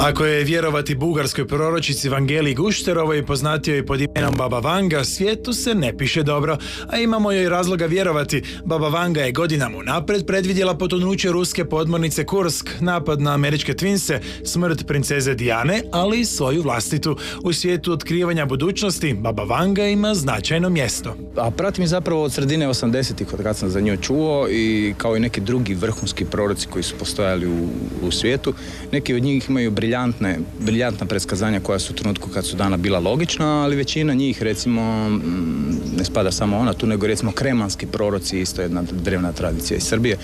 Ako je vjerovati bugarskoj proročici Vangeliji Gušterovoj, poznatijoj pod imenom Baba Vanga, svijetu se ne piše dobro, a imamo joj razloga vjerovati. Baba Vanga je godinama unaprijed predvidjela potonuće ruske podmornice Kursk, napad na američke Twinse, smrt princeze Dijane, ali i svoju vlastitu. U svijetu otkrivanja budućnosti Baba Vanga ima značajno mjesto. A pratim zapravo od sredine 80-ih od kad sam za nju čuo i kao i neki drugi vrhunski proroci koji su postojali u svijetu. Neki od njih imaju briljantna predskazanja koja su u trenutku kad su dana bila logična, ali većina njih, recimo, ne spada samo ona tu, nego recimo kremanski proroci, isto jedna drevna tradicija iz Srbije,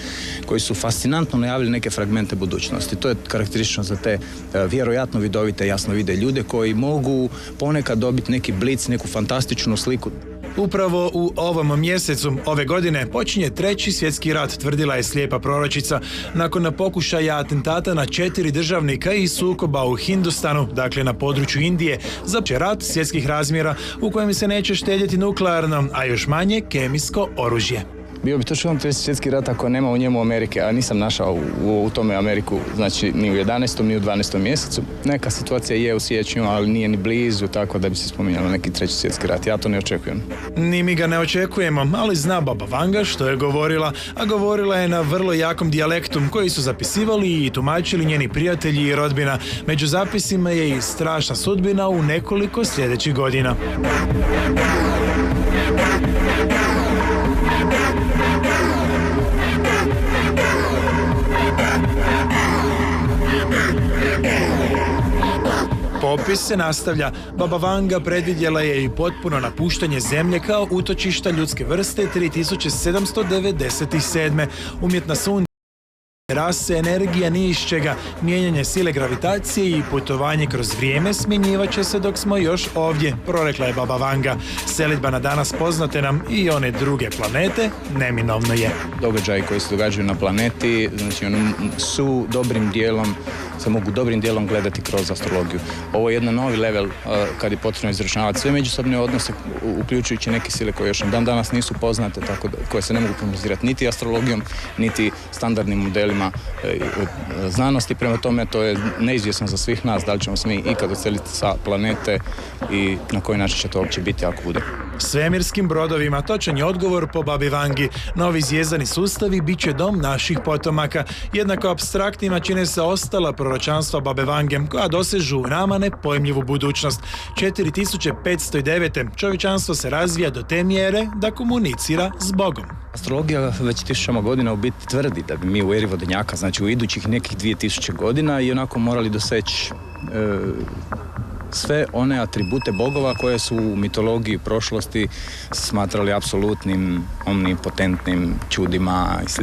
koji su fascinantno najavili neke fragmente budućnosti. To je karakteristično za te vjerojatno vidovite, jasnovide ljude koji mogu ponekad dobiti neki blic, neku fantastičnu sliku. Upravo u ovom mjesecu ove godine počinje 3. svjetski rat, tvrdila je slijepa proročica. Nakon pokušaja atentata na 4 državnika i sukoba u Hindustanu, dakle na području Indije, započet rat svjetskih razmjera u kojem se neće štedjeti nuklearno, a još manje kemijsko oružje. Bio bi to čudan 3. svjetski rat ako nema u njemu Amerike, a nisam našao u tome Ameriku, znači ni u 11. ni u 12. mjesecu. Neka situacija je u siječnju, ali nije ni blizu, tako da bi se spominjalo neki 3. svjetski rat. Ja to ne očekujem. Ni mi ga ne očekujemo, ali zna Baba Vanga što je govorila, a govorila je na vrlo jakom dijalektu koji su zapisivali i tumačili njeni prijatelji i rodbina. Među zapisima je i strašna sudbina u nekoliko sljedećih godina. Popis se nastavlja. Baba Vanga predvidjela je i potpuno napuštanje zemlje kao utočišta ljudske vrste 3797. Umjetna sunca, rase, energija ni iz čega, mijenjanje sile gravitacije i putovanje kroz vrijeme smjenjivat će se dok smo još ovdje, prorekla je Baba Vanga. Selidba na danas poznate nam i one druge planete neminovno je. Događaji koji se događaju na planeti, znači su se mogu dobrim dijelom gledati kroz astrologiju. Ovo je jedan novi level kad je potrebno izračunavati sve međusobne odnose, uključujući neke sile koje još dan danas nisu poznate, tako da, koje se ne mogu prognozirati niti astrologijom, niti standardnim modelima znanosti. Prema tome, to je neizvjesno za svih nas, da li ćemo se mi ikad odseliti sa planete i na koji način će to uopće biti ako bude. Svemirskim brodovima točan je odgovor po Babi Vangi. Novi zvijezdani sustavi bit će dom naših potomaka. Jednako apstraktnima čine se ostala proročanstva Babe Vange, koja dosežu nama nepojmljivu budućnost. 4509. čovječanstvo se razvija do te mjere da komunicira s Bogom. Astrologija već tisućama godina u biti tvrdi da bi mi u eri vodenjaka, znači u idućih nekih 2000 godina, i onako morali doseći sve one atribute bogova koje su u mitologiji prošlosti smatrali apsolutnim, omnipotentnim čudima i sl.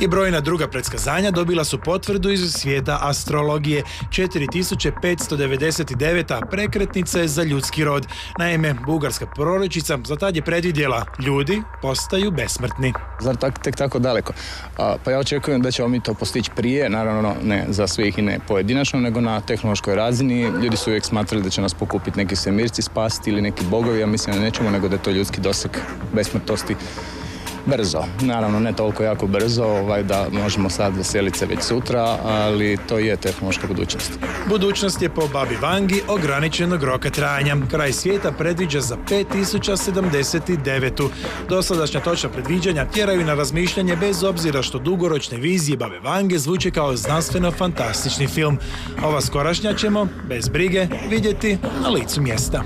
I brojna druga predskazanja dobila su potvrdu iz svijeta astrologije. 4599. prekretnica je za ljudski rod. Naime, bugarska proročica za tad je predvidjela: ljudi postaju besmrtni. Zar tek tako daleko? Pa ja očekujem da ćemo mi to postići prije, naravno ne za svih i ne pojedinačno, nego na tehnološkoj razini. Ljudi su uvijek smatrali da će nas pokupiti neki svemirci, spasiti ili neki bogovi, ja mislim da nećemo, nego da je to ljudski doseg besmrtnosti brzo. Naravno, ne toliko jako brzo da možemo sad veseliti se već sutra, ali to je tehnološka budućnost. Budućnost je po Babi Vangi ograničenog roka trajanja. Kraj svijeta predviđa za 5079. Dosadašnja točna predviđanja tjeraju na razmišljanje, bez obzira što dugoročne vizije Babe Vange zvuče kao znanstveno-fantastični film. Ova skorašnja ćemo, bez brige, vidjeti na licu mjesta.